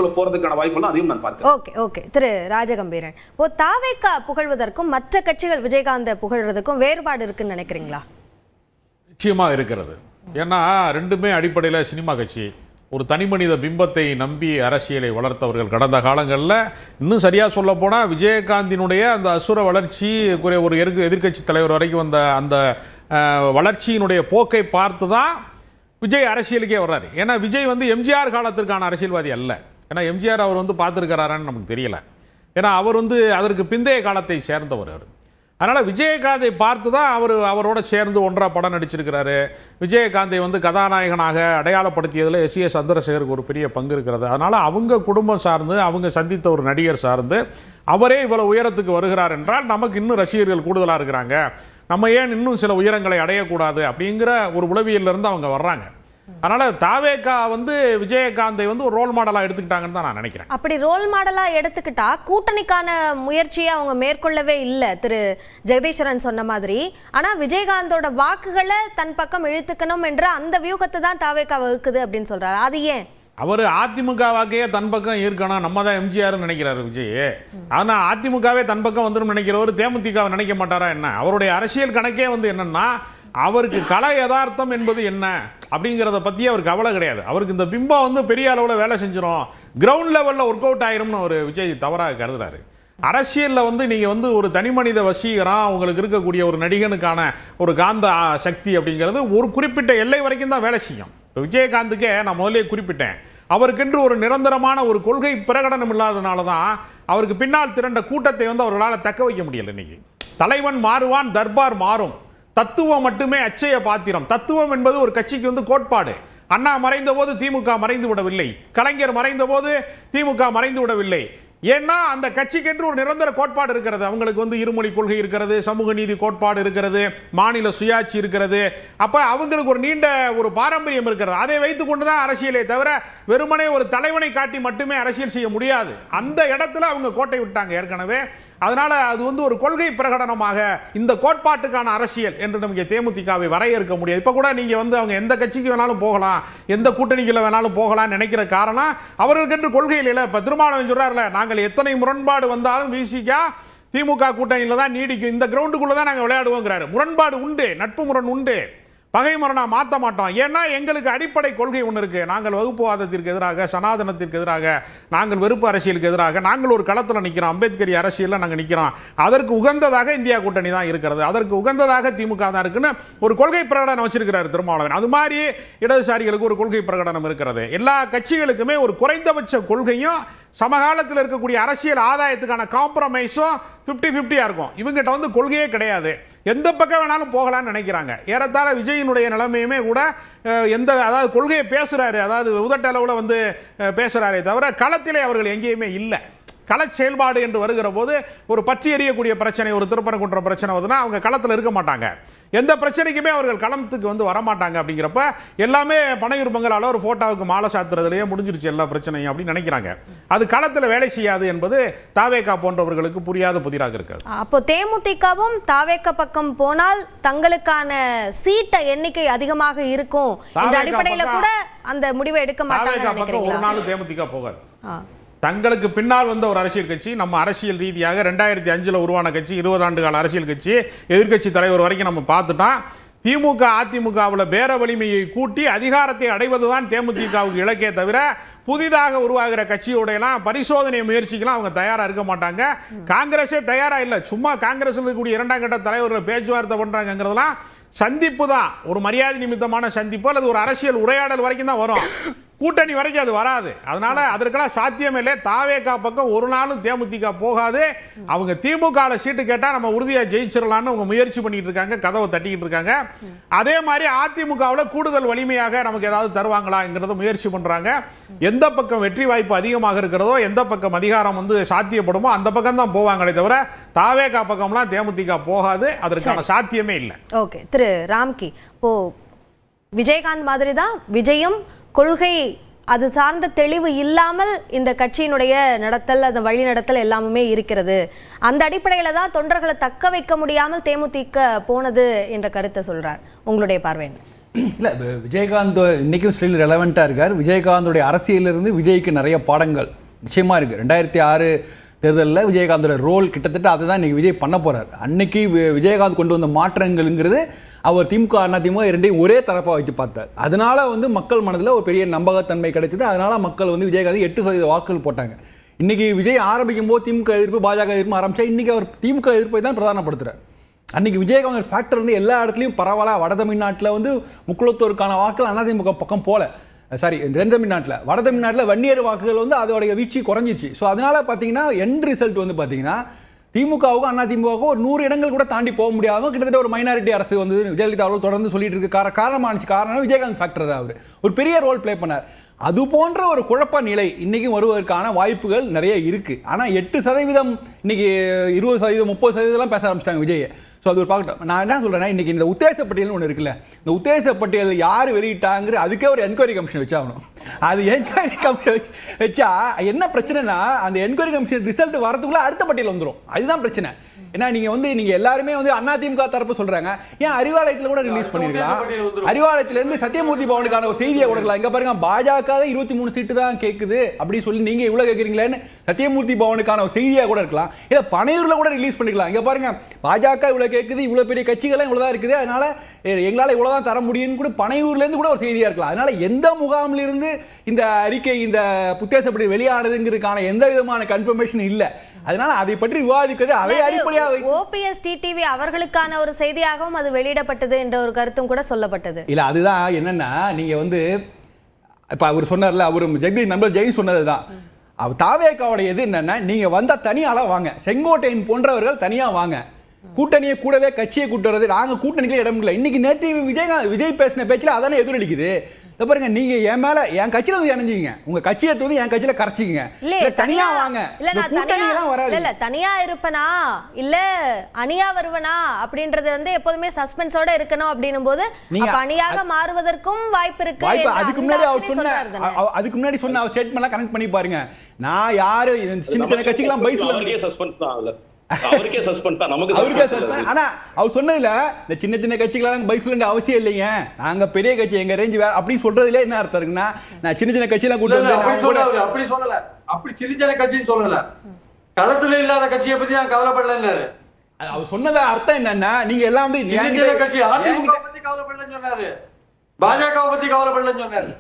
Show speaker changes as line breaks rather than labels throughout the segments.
போறதுக்கான வாய்ப்புகள் அதையும் நான் பார்க்கிறேன்.
ஓகே ஓகே திரு ராஜகம்பீரன், இப்போ தாவேகா புகழ்வதற்கும் மற்ற கட்சிகள் விஜயகாந்தை புகழ்றதுக்கும் வேறுபாடு இருக்குன்னு நினைக்கிறீங்களா?
நிச்சயமா இருக்கிறது. ஏன்னா ரெண்டுமே அடிப்படையில் சினிமா கட்சி. ஒரு தனி மனித பிம்பத்தை நம்பி அரசியலை வளர்த்தவர்கள். கடந்த காலங்களில் இன்னும் சரியாக சொல்ல போனால் விஜயகாந்தினுடைய அந்த அசுர வளர்ச்சி, ஒரு எதிர்க்கட்சி தலைவர் வரைக்கும் வந்த அந்த வளர்ச்சியினுடைய போக்கை பார்த்து தான் விஜய் அரசியலுக்கே வர்றாரு. ஏன்னா விஜய் எம்ஜிஆர் காலத்திற்கான அரசியல்வாதி அல்ல. ஏன்னா எம்ஜிஆர் அவர் பார்த்துருக்கிறாரான்னு நமக்கு தெரியல. ஏன்னா அவர் அதற்கு பிந்தைய காலத்தை சேர்ந்தவர். அவர் அதனால் விஜயகாந்தை பார்த்து தான் அவரோட சேர்ந்து ஒன்றா படம் நடிச்சிருக்கிறாரு. விஜயகாந்தை கதாநாயகனாக அடையாளப்படுத்தியதில் எஸ் சந்திரசேகருக்கு ஒரு பெரிய பங்கு இருக்கிறது. அதனால் அவங்க குடும்பம் சார்ந்து, அவங்க சந்தித்த ஒரு நடிகர் சார்ந்து அவரே இவ்வளவு உயரத்துக்கு வருகிறார் என்றால் நமக்கு இன்னும் ரசிகர்கள் கூடுதலாக இருக்கிறாங்க, நம்ம ஏன் இன்னும் சில உயரங்களை அடையக்கூடாது அப்படிங்கிற ஒரு உளவியலிருந்து அவங்க வர்றாங்க. அதனால தாவேகா விஜயகாந்தை ஒரு ரோல் மாடலா எடுத்துக்கிட்டாங்கன்னு தான் நான் நினைக்கிறேன்.
அப்படி ரோல் மாடலா எடுத்துக்கிட்டா கூட்டணிக்கான முயற்சியை அவங்க மேற்கொள்ளவே இல்லை திரு ஜெகதீஸ்வரன் சொன்ன மாதிரி. ஆனா விஜயகாந்தோட வாக்குகளை தன் பக்கம் இழுத்துக்கணும் என்ற அந்த வியூகத்தை தான் தாவேகா வகுக்குது அப்படின்னு சொல்றாரு. அது ஏன்?
அவர் அதிமுக வாக்கையே தன் பக்கம் இருக்கணும், நம்ம தான் எம்ஜிஆர் நினைக்கிறாரு விஜய். ஆனா அதிமுகவே தன் பக்கம் வந்துடும் நினைக்கிறவர் தேமுதிக நினைக்க மாட்டாரா என்ன? அவருடைய அரசியல் கணக்கே என்னன்னா அவருக்கு கலை யதார்த்தம் என்பது என்ன அப்படிங்கிறத பற்றி அவருக்கு கவலை கிடையாது. அவருக்கு இந்த பிம்பம் பெரிய அளவில் வேலை செஞ்சிடும், கிரவுண்ட் லெவலில் ஒர்க் அவுட் ஆயிரும்னு ஒரு விஜய் தவறாக கருதுறாரு. அரசியலில் நீங்கள் ஒரு தனி மனித வசீகரம், உங்களுக்கு இருக்கக்கூடிய ஒரு நடிகனுக்கான ஒரு காந்த சக்தி அப்படிங்கிறது ஒரு குறிப்பிட்ட எல்லை வரைக்கும் தான் வேலை செய்யும். இப்போ விஜயகாந்துக்கே நான் முதலே குறிப்பிட்டேன், அவருக்கென்று ஒரு நிரந்தரமான ஒரு கொள்கை பிரகடனம் இல்லாதனால தான் அவருக்கு பின்னால் திரண்ட கூட்டத்தை அவர்களால் தக்க வைக்க முடியல. இன்னைக்கு தலைவன் மாறுவான், தர்பார் மாறும், தத்துவம் மட்டுமே அச்சய பாத்திரம். தத்துவம் என்பது ஒரு கட்சிக்கு கோட்பாடு. அண்ணா மறைந்த போது திமுக மறைந்து விடவில்லை, கலைஞர் மறைந்த போது திமுக மறைந்து விடவில்லை. ஏன்னா அந்த கட்சிக்கென்று ஒரு நிரந்தர கோட்பாடு இருக்கிறது. அவங்களுக்கு இருமொழி கொள்கை இருக்கிறது, சமூக நீதி கோட்பாடு இருக்கிறது, மாநில சுயாட்சி இருக்கிறது. அப்ப அவங்களுக்கு ஒரு நீண்ட ஒரு பாரம்பரியம் இருக்கிறது. அதை வைத்துக் கொண்டுதான் அரசியலே தவிர வெறுமனே ஒரு தலைவனை காட்டி மட்டுமே அரசியல் செய்ய முடியாது. அந்த இடத்துல அவங்க கோட்டை விட்டாங்க ஏற்கனவே. அதனால அது ஒரு கொள்கை பிரகடனமாக இந்த கோட்பாட்டுக்கான அரசியல் என்று நமக்கு தேமுதிகவை வரையறுக்க முடியாது. இப்ப கூட நீங்க அவங்க எந்த கட்சிக்கு வேணாலும் போகலாம், எந்த கூட்டணிக்குள்ள வேணாலும் போகலாம் நினைக்கிற காரணம் அவர்களுக்கு கொள்கையில் இல்ல. இப்ப திருமாவளவன் சொல்றாருல, நாங்கள் எத்தனை முரண்பாடு வந்தாலும் விசிகா திமுக கூட்டணியில தான் நீடிக்கும், இந்த கிரவுண்டுக்குள்ள தான் நாங்கள் விளையாடுவோங்கிறாரு. முரண்பாடு உண்டு, நட்பு முரண் உண்டு, பகை முரணா மாற்ற மாட்டோம். ஏன்னா எங்களுக்கு அடிப்படை கொள்கை ஒன்று இருக்கு. நாங்கள் வகுப்புவாதத்திற்கு எதிராக, சனாதனத்திற்கு எதிராக, நாங்கள் வெறுப்பு அரசியலுக்கு எதிராக நாங்கள் ஒரு களத்தில் நிற்கிறோம். அம்பேத்கரி அரசியலில் நாங்கள் நிற்கிறோம். அதற்கு உகந்ததாக இந்தியா கூட்டணி தான் இருக்கிறது, அதற்கு உகந்ததாக திமுக தான் இருக்குன்னு ஒரு கொள்கை பிரகடனம் வச்சிருக்கிறார் திருமாவளவன். அது மாதிரி இடதுசாரிகளுக்கு ஒரு கொள்கை பிரகடனம் இருக்கிறது. எல்லா கட்சிகளுக்குமே ஒரு குறைந்தபட்ச கொள்கையும் சமகாலத்தில் இருக்கக்கூடிய அரசியல் ஆதாயத்துக்கான காம்ப்ரமைஸும் 50-50 இருக்கும். இவங்கிட்ட கொள்கையே கிடையாது, எந்த பக்கம் வேணாலும் போகலான்னு நினைக்கிறாங்க. ஏறத்தாழ விஜயினுடைய நிலைமையுமே கூட அதாவது கொள்கையை பேசுறாரு, அதாவது உதட்டளவில் பேசுறாரே தவிர களத்திலே அவர்கள் எங்கேயுமே இல்லை. கள செயல்பாடு என்று வருகிற போது ஒரு பற்றி எறியக்கூடிய பிரச்சனை, ஒரு திருப்பரங்குன்ற பிரச்சனை வருதுன்னா அவங்க களத்தில் இருக்க மாட்டாங்க. எந்த பிரச்சனைக்குமே அவர்கள் களத்துக்கு வரமாட்டாங்க. அப்படிங்கிறப்ப எல்லாமே பனையூர் பங்களால ஒரு போட்டோவுக்கு மாலை சாத்துறதுலயே முடிஞ்சிருச்சு எல்லா பிரச்சனையும் அப்படின்னு நினைக்கிறாங்க. அது களத்தில் வேலை செய்யாது என்பது தாவேகா போன்றவர்களுக்கு புரியாத புதிராக இருக்காது.
அப்போ தேமுதிகவும் தாவேகா பக்கம் போனால் தங்களுக்கான சீட்ட எண்ணிக்கை அதிகமாக இருக்கும் என்ற அடிப்படையில் கூட அந்த முடிவை எடுக்க மாட்டாங்க.
ஒரு நாள் தேமுதிக போகாது. தங்களுக்கு பின்னால் வந்த ஒரு அரசியல் கட்சி, நம்ம அரசியல் ரீதியாக 2005 உருவான கட்சி, 20 ஆண்டு கால அரசியல் கட்சி, எதிர்கட்சி தலைவர் வரைக்கும் நம்ம பார்த்துட்டோம். திமுக அதிமுகவில் பேர வலிமையை கூட்டி அதிகாரத்தை அடைவதுதான் தேமுதிகவுக்கு இலக்கே தவிர புதிதாக உருவாகிற கட்சியோடையெல்லாம் பரிசோதனை முயற்சிக்கெல்லாம் அவங்க தயாரா இருக்க மாட்டாங்க. காங்கிரஸே தயாரா இல்லை. சும்மா காங்கிரஸ் இருக்கக்கூடிய 2ஆம் கட்ட தலைவர்கள் பேச்சுவார்த்தை பண்றாங்கிறதுலாம் சந்திப்பு தான், ஒரு மரியாதை நிமித்தமான சந்திப்பு அல்லது ஒரு அரசியல் உரையாடல் வரைக்கும் தான் வரும், கூட்டணி வரைக்கும் அது வராது. அதனால அதற்கெல்லாம் சாத்தியம் இல்லை. தாவேகா பக்கம் ஒரு நாளும் தேமுதிக போகாது. அவங்க திமுக சீட்டு கேட்டா நம்ம உறுதியா ஜெயிச்சிடலாம்னு அவங்க முயற்சி பண்ணிட்டு இருக்காங்க, கதவை தட்டிக்கிட்டு இருக்காங்க. அதே மாதிரி அதிமுகவில் கூடுதல் வலிமையாக நமக்கு ஏதாவது தருவாங்களாங்கிறத முயற்சி பண்றாங்க. எந்த பக்கம் வெற்றி வாய்ப்பு அதிகமாக இருக்கிறதோ, எந்த பக்கம் அதிகாரம் சாத்தியப்படுமோ அந்த பக்கம் தான் போவாங்களே தவிர தாவேகா பக்கம்லாம் தேமுதிக போகாது. அதற்கான சாத்தியமே இல்லை.
ஓகே திரு ராம்கி, இப்போ விஜயகாந்த் மாதிரி தான் விஜயும் கொள்கை அது சார்ந்த தெளிவு இல்லாமல் இந்த கட்சியினுடைய நடத்தல், அந்த வழி நடத்தல் எல்லாமே இருக்கிறது. அந்த அடிப்படையில் தான் தொண்டர்களை தக்க வைக்க முடியாமல் தேமுதிக போனது என்ற கருத்தை சொல்றார். உங்களுடைய பார்வை என்ன?
இல்லை விஜயகாந்த் இன்றைக்கும் ஸ்டில் ரெலவெண்ட்டாக இருக்கார். விஜயகாந்தோடைய அரசியலிருந்து விஜய்க்கு நிறைய பாடங்கள் நிச்சயமாக இருக்குது. 2006 தேர்தலில் விஜயகாந்தோட ரோல் கிட்டத்தட்ட அதை தான் இன்றைக்கி விஜய் பண்ண போகிறார். அன்னைக்கு விஜயகாந்த் கொண்டு வந்த மாற்றங்கள்ங்கிறது அவர் திமுக அதிமுக இரண்டையும் ஒரே தரப்பாக வச்சு பார்த்தார். அதனால் மக்கள் மனதில் ஒரு பெரிய நம்பகத்தன்மை கிடைத்தது. அதனால் மக்கள் விஜயகாந்த் 8% வாக்குகள் போட்டாங்க. இன்றைக்கி விஜய் ஆரம்பிக்கும் போது திமுக எதிர்ப்பு பாஜக எதிர்ப்பு ஆரம்பித்தா இன்றைக்கி அவர் திமுக எதிர்ப்பை தான் பிரதானப்படுத்துகிறார். அன்றைக்கி விஜயகாந்த் ஃபேக்டர் எல்லா இடத்துலையும் பரவாயில்ல. வட தமிழ்நாட்டில் முக்குளத்தோருக்கான வாக்குகள் அதிமுக பக்கம் போல, சாரி தென் தமிழ்நாட்டில், வட தமிழ்நாட்டில் வன்னியர் வாக்குகள் அதோடைய வீழ்ச்சி குறைஞ்சிச்சு. ஸோ அதனால் பார்த்தீங்கன்னா எண்ட் ரிசல்ட் பார்த்தீங்கன்னா திமுகவுக்கும் அதிமுகவுக்கும் ஒரு 100 இடங்கள் கூட தாண்டி போக முடியாமல் கிட்டத்தட்ட ஒரு மைனாரிட்டி அரசு ஜெயலலிதா அவர்கள் தொடர்ந்து சொல்லிட்டு இருக்க காரணம் விஜயகாந்த் ஃபேக்டர் தான். அவர் ஒரு பெரிய ரோல் பிளே பண்ணார். அது போன்ற ஒரு குழப்ப நிலை இன்னைக்கும் வருவதற்கான வாய்ப்புகள் நிறைய இருக்கு. ஆனால் 8% இன்னைக்கு 20% 30% பேச ஆரம்பிச்சிட்டாங்க விஜய். ஸோ அது ஒரு பார்க்கட்டும். நான் என்ன சொல்றேன்னா, இன்னைக்கு இந்த உத்தேச பட்டியல்னு ஒன்று இருக்குல்ல, இந்த உத்தேச பட்டியல் யார் வெளியிட்டாங்கிற அதுக்கே ஒரு என்கொயரி கமிஷன் வச்சாகணும். அது என்கொயரி கமிஷன் வச்சா என்ன பிரச்சனைனா, அந்த என்கொயரி கமிஷன் ரிசல்ட் வரதுக்குள்ள அடுத்த பட்டியல் வந்துடும். அதுதான் பிரச்சனை. ஏன்னா நீங்க எல்லாருமே அதிமுக தரப்பு சொல்றாங்க, ஏன் அறிவாலயத்தில் கூட ரிலீஸ் பண்ணிருக்கலாம். அறிவாலயத்திலிருந்து சத்தியமூர்த்தி பவனுக்கான ஒரு செய்தியை கொடுக்கலாம். இங்க பாருங்க, பாஜக 23 சீட்டு தான் கேட்குது அப்படி சொல்லி நீங்க இவ்வளவு கேட்கறீங்களேன்னு சத்தியமூர்த்தி பவனுக்கான ஒரு செய்தியா கூட இருக்கலாம். இல்ல பனையூர்ல கூட ரிலீஸ் பண்ணிக்கலாம். இங்க பாருங்க, பாஜக இவ்வளவு கேட்குது, இவ்வளவு பெரிய கட்சிகள் இவ்வளவுதான் இருக்குது, அதனால எங்களால இவ்வளவுதான் தர முடியும்னு கூட பனையூர்ல இருந்து கூட ஒரு செய்தியா இருக்கலாம். அதனால எந்த முகாமில் இருந்து இந்த அறிக்கை, இந்த உத்தேசப்படி வெளியானதுங்கிறதுக்கான எந்த விதமான கன்ஃபர்மேஷன் இல்ல. அதனால அதை பற்றி விவாதிக்கிறது அதை அடிப்படையாக
ஓபிஎஸ் டிடிவி அவர்களுக்கான ஒரு செய்தியாகவும் அது வெளியிடப்பட்டது என்ற ஒரு கருத்தும் கூட சொல்லப்பட்டது.
இல்ல அதுதான் என்னன்னா, நீங்க இப்ப அவர் சொன்னார்ல, அவர் ஜெகதீஷ் நண்பர் ஜெய் சொன்னதுதான். அவர் தாவேக்காவுடைய எது என்னன்னா, நீங்க வந்தா தனியால வாங்க, செங்கோட்டையன் போன்றவர்கள் தனியா வாங்க, கூட்டணியை கூடவே கட்சியை கூட்டு வர்றது, நாங்க கூட்டணிக்கு இடம் இல்லை. இன்னைக்கு நேற்று விஜய் பேசின பேச்சில் அதானே எதிரொலிக்குது. பாருங்க, நீங்க என் மேல என் கட்சியில இணைஞ்சிங்க, உங்க கட்சி எடுத்து என் கட்சியில கரைச்சிங்க, தனியா வாங்க.
இல்ல தனியா இருப்பனா இல்ல அணியா வருவனா அப்படின்றது எப்போதுமே சஸ்பென்ஸோட இருக்கணும். அப்படின்னும் போது அணியாக மாறுவதற்கும் வாய்ப்பு இருக்கு.
அதுக்கு முன்னாடி சொன்ன அவர் ஸ்டேட்மெண்ட் கனெக்ட் பண்ணி பாருங்க. நான் யாரு சின்ன சின்ன கட்சிக்கெல்லாம் பை சொல்ல
அவருக்கே சஸ்பென்ஸ் தான், நமக்கு
அவருக்கே சஸ்பென்ஸ். ஆனா அவர் சொன்னதுல இந்த சின்ன சின்ன கட்சிகளால பை சொல்ல அவசியம் இல்லைங்க, நாங்க பெரிய கட்சி, எங்க ரேஞ்ச் வேற அப்படி சொல்றதுல என்ன அர்த்தம் இருக்குன்னா, நான் சின்ன சின்ன கட்சியெல்லாம் கூட்டு வந்து
அப்படி சொல்லல, அப்படி சின்ன சின்ன கட்சின்னு சொல்லல, களத்துல இல்லாத கட்சியை பத்தி நான் கவலைப்படல.
அவர் சொன்னத அர்த்தம் என்னன்னா, நீங்க எல்லாம்
சின்ன சின்ன கட்சி அதிமுக பத்தி கவலைப்படலன்னு சொன்னாரு, பாஜக பத்தி கவலைப்படலன்னு சொன்னாரு.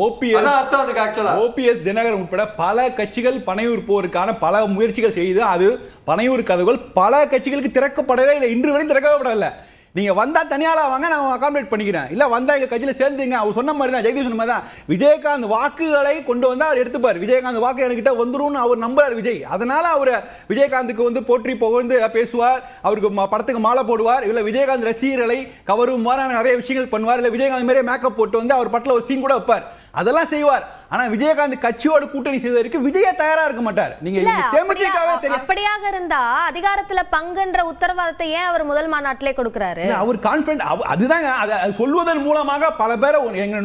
ஓபிஎஸ் தினகரன் உட்பட பல கட்சிகள் பனையூர் போருக்கான பல முயற்சிகள் செய்து அது பனையூர் கதவுகள் பல கட்சிகளுக்கு திறக்கப்படவே இல்லை, இன்று வரை திறக்கப்படவில்லை. நீங்க வந்தா தனியாளா வாங்க, நான் அகாமடேட் பண்ணிக்கிறேன், இல்ல வந்தா எங்க கட்சியில சேர்ந்துங்க. அவர் சொன்ன மாதிரி தான், ஜெகதீஷ் சொன்ன மாதிரி தான், விஜயகாந்த் வாக்குகளை கொண்டு வந்தா அவர் எடுத்துப்பார். விஜயகாந்த் வாக்கு என்கிட்ட வந்துரும் அவர் நம்புறார் விஜய். அதனால அவர் விஜயகாந்துக்கு போற்றி புகழ்ந்து பேசுவார், அவருக்கு படத்துக்கு மாலை போடுவார், இல்ல விஜயகாந்த் ரசிகர்களை கவரும் நிறைய விஷயங்கள் பண்ணுவார், இல்ல விஜயகாந்த் மாதிரியே மேக்கப் போட்டு அவர் படத்துல ஒரு சீன் கூட வைப்பார், அதெல்லாம் செய்வார். ஆனா விஜயகாந்த் கட்சியோட கூட்டணி செய்வதற்கு விஜய தயாரா இருக்க மாட்டார். நீங்க தேமுதிகவே தெரியும்.
அப்படியாக இருந்தா அதிகாரத்துல பங்குன்ற உத்தரவாதத்தை ஏன் அவர் முதல் மாநாட்டிலே கொடுக்கிறாரு?
அவர் கான்ஃபிடன்ட், அதுதாங்க சொல்வதன் மூலமாக பல பேரை எங்க